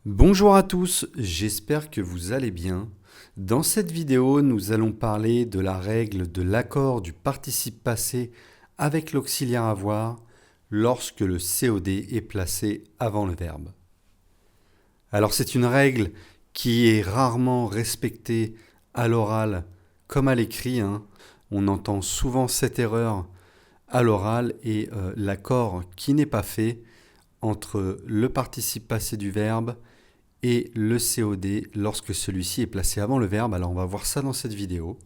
Bonjour à tous, j'espère que vous allez bien. Dans cette vidéo, nous allons parler de la règle de l'accord du participe passé avec l'auxiliaire avoir lorsque le COD est placé avant le verbe. Alors c'est une règle qui est rarement respectée à l'oral comme à l'écrit. On entend souvent cette erreur à l'oral et l'accord qui n'est pas fait entre le participe passé du verbe et le COD lorsque celui-ci est placé avant le verbe. Alors on va voir ça dans cette vidéo.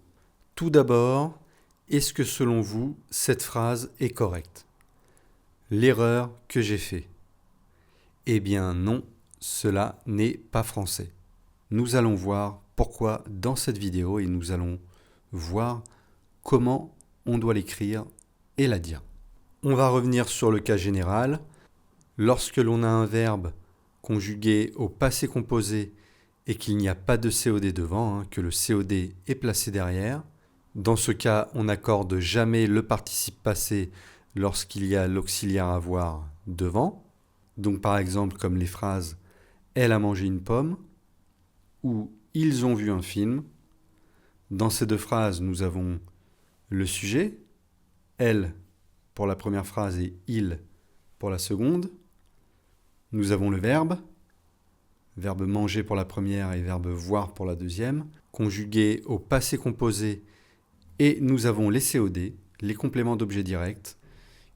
Tout d'abord, est-ce que selon vous, cette phrase est correcte? L'erreur que j'ai faite. Eh bien non, cela n'est pas français. Nous allons voir pourquoi dans cette vidéo et nous allons voir comment on doit l'écrire et la dire. On va revenir sur le cas général. Lorsque l'on a un verbe conjugué au passé composé et qu'il n'y a pas de COD devant, que le COD est placé derrière. Dans ce cas, on n'accorde jamais le participe passé lorsqu'il y a l'auxiliaire avoir devant. Donc par exemple comme les phrases « Elle a mangé une pomme » ou « Ils ont vu un film ». Dans ces deux phrases, nous avons le sujet, « elle » pour la première phrase et « il » pour la seconde. Nous avons le verbe manger pour la première et verbe voir pour la deuxième, conjugué au passé composé, et nous avons les COD, les compléments d'objet direct,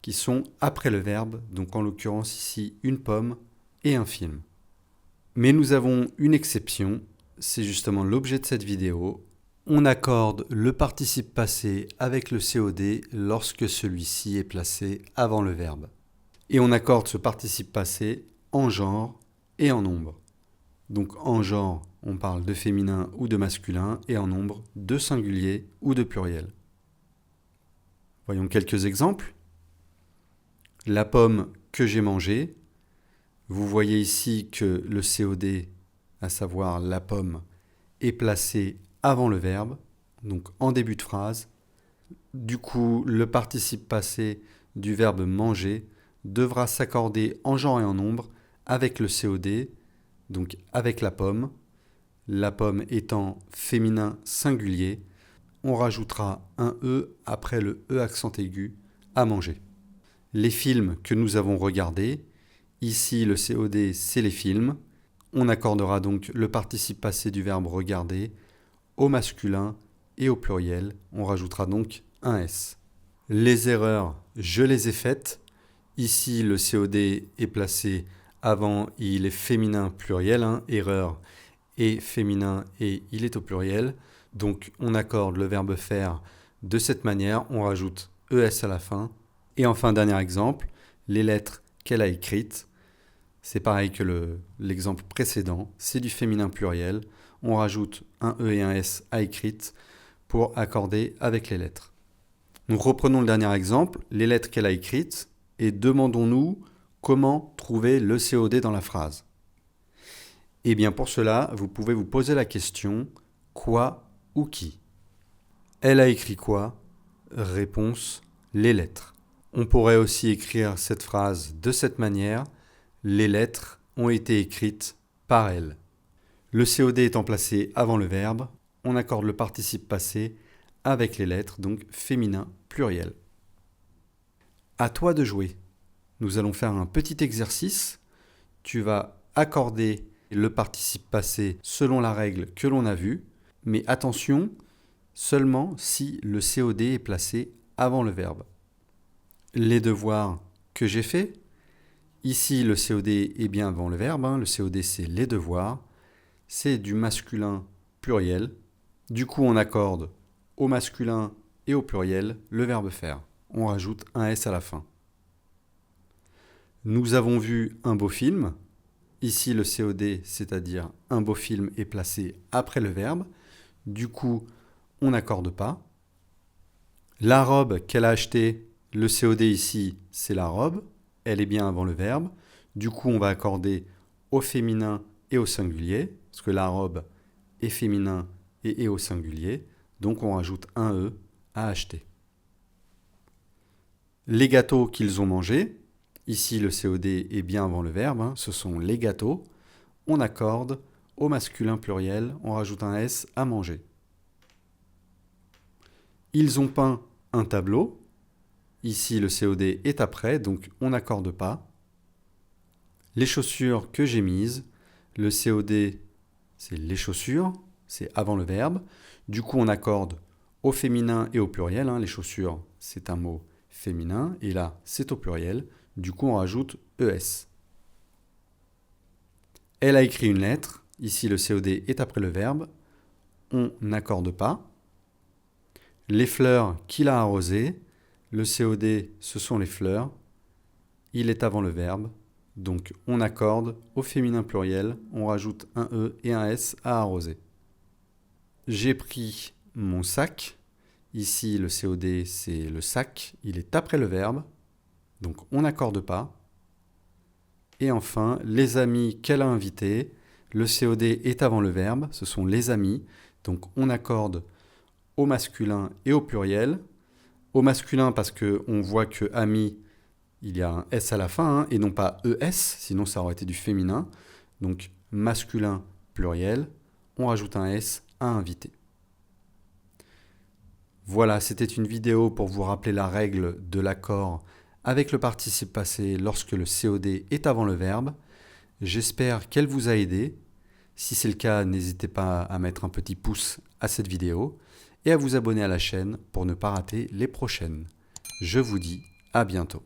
qui sont après le verbe, donc en l'occurrence ici une pomme et un film. Mais nous avons une exception, c'est justement l'objet de cette vidéo. On accorde le participe passé avec le COD lorsque celui-ci est placé avant le verbe. Et on accorde ce participe passé en genre et en nombre. Donc en genre, on parle de féminin ou de masculin, et en nombre, de singulier ou de pluriel. Voyons quelques exemples. La pomme que j'ai mangée. Vous voyez ici que le COD, à savoir la pomme, est placé avant le verbe, donc en début de phrase. Du coup, le participe passé du verbe manger devra s'accorder en genre et en nombre avec le COD, donc avec la pomme étant féminin singulier, on rajoutera un E après le E accent aigu à manger. Les films que nous avons regardés, ici le COD c'est les films, on accordera donc le participe passé du verbe regarder au masculin et au pluriel, on rajoutera donc un S. Les erreurs, je les ai faites. Ici le COD est placé avant, il est féminin pluriel, erreur est féminin et il est au pluriel. Donc on accorde le verbe faire de cette manière, on rajoute ES à la fin. Et enfin, dernier exemple, les lettres qu'elle a écrites. C'est pareil que l'exemple précédent, c'est du féminin pluriel. On rajoute un E et un S à écrites pour accorder avec les lettres. Donc reprenons le dernier exemple, les lettres qu'elle a écrites, et demandons-nous comment trouver le COD dans la phrase. Eh bien pour cela, vous pouvez vous poser la question « quoi ou qui ?» Elle a écrit quoi? Réponse « les lettres ». On pourrait aussi écrire cette phrase de cette manière « les lettres ont été écrites par elle ». Le COD étant placé avant le verbe, on accorde le participe passé avec les lettres, donc féminin pluriel. À toi de jouer. Nous allons faire un petit exercice. Tu vas accorder le participe passé selon la règle que l'on a vue, mais attention, seulement si le COD est placé avant le verbe. Les devoirs que j'ai faits, ici le COD est bien avant le verbe, le COD c'est les devoirs, c'est du masculin pluriel, du coup on accorde au masculin et au pluriel le verbe faire. On rajoute un S à la fin. Nous avons vu un beau film. Ici, le COD, c'est-à-dire un beau film, est placé après le verbe. Du coup, on n'accorde pas. La robe qu'elle a achetée, le COD ici, c'est la robe. Elle est bien avant le verbe. Du coup, on va accorder au féminin et au singulier, parce que la robe est féminin et est au singulier. Donc, on rajoute un E à acheter. Les gâteaux qu'ils ont mangés, ici le COD est bien avant le verbe, ce sont les gâteaux. on accorde au masculin pluriel, on rajoute un S, à manger. Ils ont peint un tableau. Ici, le COD est après, donc on n'accorde pas. Les chaussures que j'ai mises, le COD, c'est les chaussures, c'est avant le verbe. Du coup, on accorde au féminin et au pluriel. Les chaussures, c'est un mot féminin. Et là, c'est au pluriel. Du coup, on rajoute ES. Elle a écrit une lettre. Ici, le COD est après le verbe. On n'accorde pas. Les fleurs qu'il a arrosées. Le COD, ce sont les fleurs. Il est avant le verbe. Donc, on accorde au féminin pluriel. On rajoute un E et un S à arroser. J'ai pris mon sac. Ici, le COD, c'est le sac. Il est après le verbe. Donc, on n'accorde pas. Et enfin, les amis qu'elle a invités. Le COD est avant le verbe. Ce sont les amis. Donc, on accorde au masculin et au pluriel. Au masculin parce qu'on voit que ami, il y a un S à la fin, et non pas ES, sinon ça aurait été du féminin. Donc, masculin pluriel. On rajoute un S à invité. Voilà, c'était une vidéo pour vous rappeler la règle de l'accord avec le participe passé lorsque le COD est avant le verbe. J'espère qu'elle vous a aidé. Si c'est le cas, n'hésitez pas à mettre un petit pouce à cette vidéo et à vous abonner à la chaîne pour ne pas rater les prochaines. Je vous dis à bientôt.